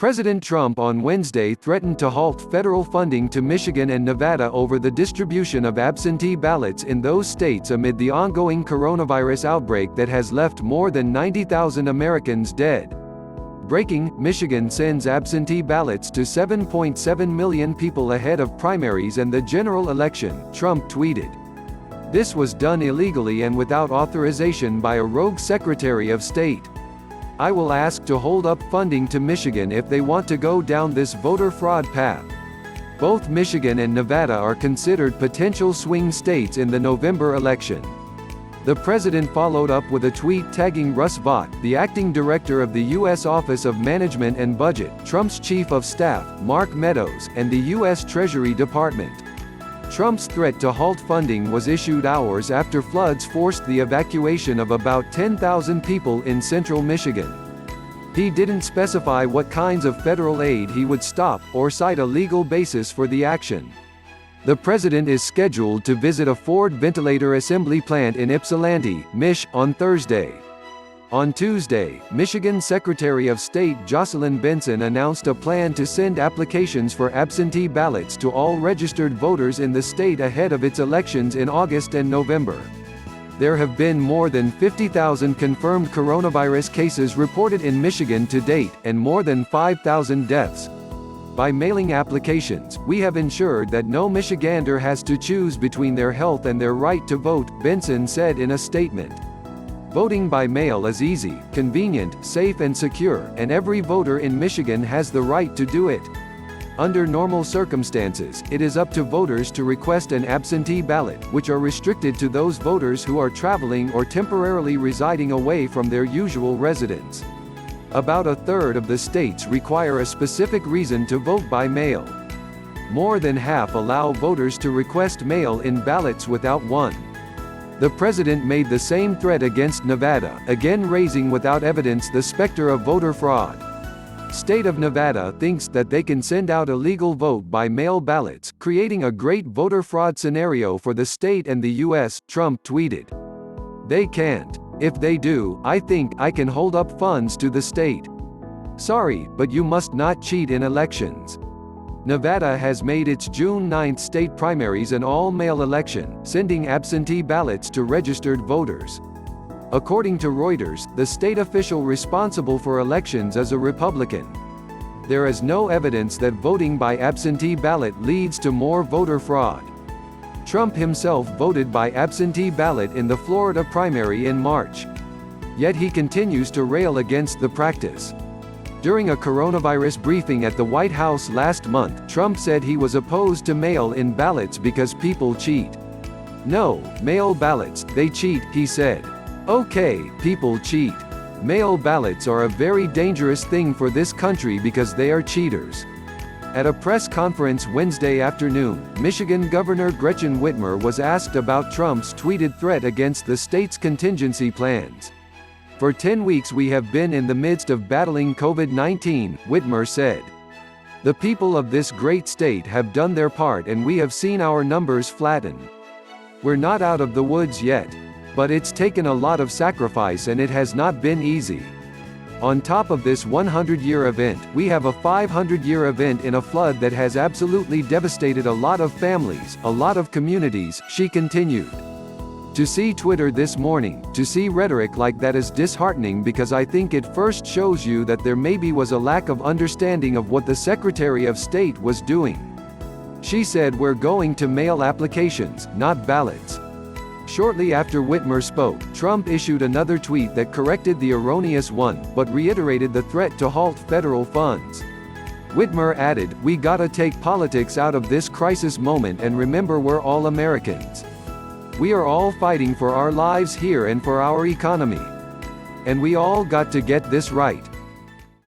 President Trump on Wednesday threatened to halt federal funding to Michigan and Nevada over the distribution of absentee ballots in those states amid the ongoing coronavirus outbreak that has left more than 90,000 Americans dead. Breaking: Michigan sends absentee ballots to 7.7 million people ahead of primaries and the general election, Trump tweeted. This was done illegally and without authorization by a rogue Secretary of State. I will ask to hold up funding to Michigan if they want to go down this voter fraud path. Both Michigan and Nevada are considered potential swing states in the November election. The president followed up with a tweet tagging Russ Vought, the acting director of the U.S. Office of Management and Budget, Trump's chief of staff, Mark Meadows, and the U.S. Treasury Department. Trump's threat to halt funding was issued hours after floods forced the evacuation of about 10,000 people in central Michigan. He didn't specify what kinds of federal aid he would stop, or cite a legal basis for the action. The president is scheduled to visit a Ford ventilator assembly plant in Ypsilanti, Mich., on Thursday. On Tuesday, Michigan Secretary of State Jocelyn Benson announced a plan to send applications for absentee ballots to all registered voters in the state ahead of its elections in August and November. There have been more than 50,000 confirmed coronavirus cases reported in Michigan to date, and more than 5,000 deaths. By mailing applications, we have ensured that no Michigander has to choose between their health and their right to vote, Benson said in a statement. Voting by mail is easy, convenient, safe and secure, and every voter in Michigan has the right to do it. Under normal circumstances, it is up to voters to request an absentee ballot, which are restricted to those voters who are traveling or temporarily residing away from their usual residence. About a third of the states require a specific reason to vote by mail. More than half allow voters to request mail-in ballots without one. The president made the same threat against Nevada, again raising without evidence the specter of voter fraud. State of Nevada thinks that they can send out illegal vote-by-mail ballots, creating a great voter fraud scenario for the state and the U.S., Trump tweeted. They can't. If they do, I think I can hold up funds to the state. Sorry, but you must not cheat in elections. Nevada has made its June 9 state primaries an all-mail election, sending absentee ballots to registered voters. According to Reuters, the state official responsible for elections is a Republican. There is no evidence that voting by absentee ballot leads to more voter fraud. Trump himself voted by absentee ballot in the Florida primary in March. Yet he continues to rail against the practice. During a coronavirus briefing at the White House last month, Trump said he was opposed to mail-in ballots because people cheat. No, mail ballots, they cheat, he said. Okay, people cheat. Mail ballots are a very dangerous thing for this country because they are cheaters. At a press conference Wednesday afternoon, Michigan Governor Gretchen Whitmer was asked about Trump's tweeted threat against the state's contingency plans. For 10 weeks we have been in the midst of battling COVID-19, Whitmer said. The people of this great state have done their part and we have seen our numbers flatten. We're not out of the woods yet. But it's taken a lot of sacrifice and it has not been easy. On top of this 100-year event, we have a 500-year event in a flood that has absolutely devastated a lot of families, a lot of communities, she continued. To see Twitter this morning, to see rhetoric like that is disheartening because I think it first shows you that there maybe was a lack of understanding of what the Secretary of State was doing. She said we're going to mail applications, not ballots. Shortly after Whitmer spoke, Trump issued another tweet that corrected the erroneous one, but reiterated the threat to halt federal funds. Whitmer added, "We gotta take politics out of this crisis moment and remember we're all Americans. We are all fighting for our lives here and for our economy. And we all got to get this right."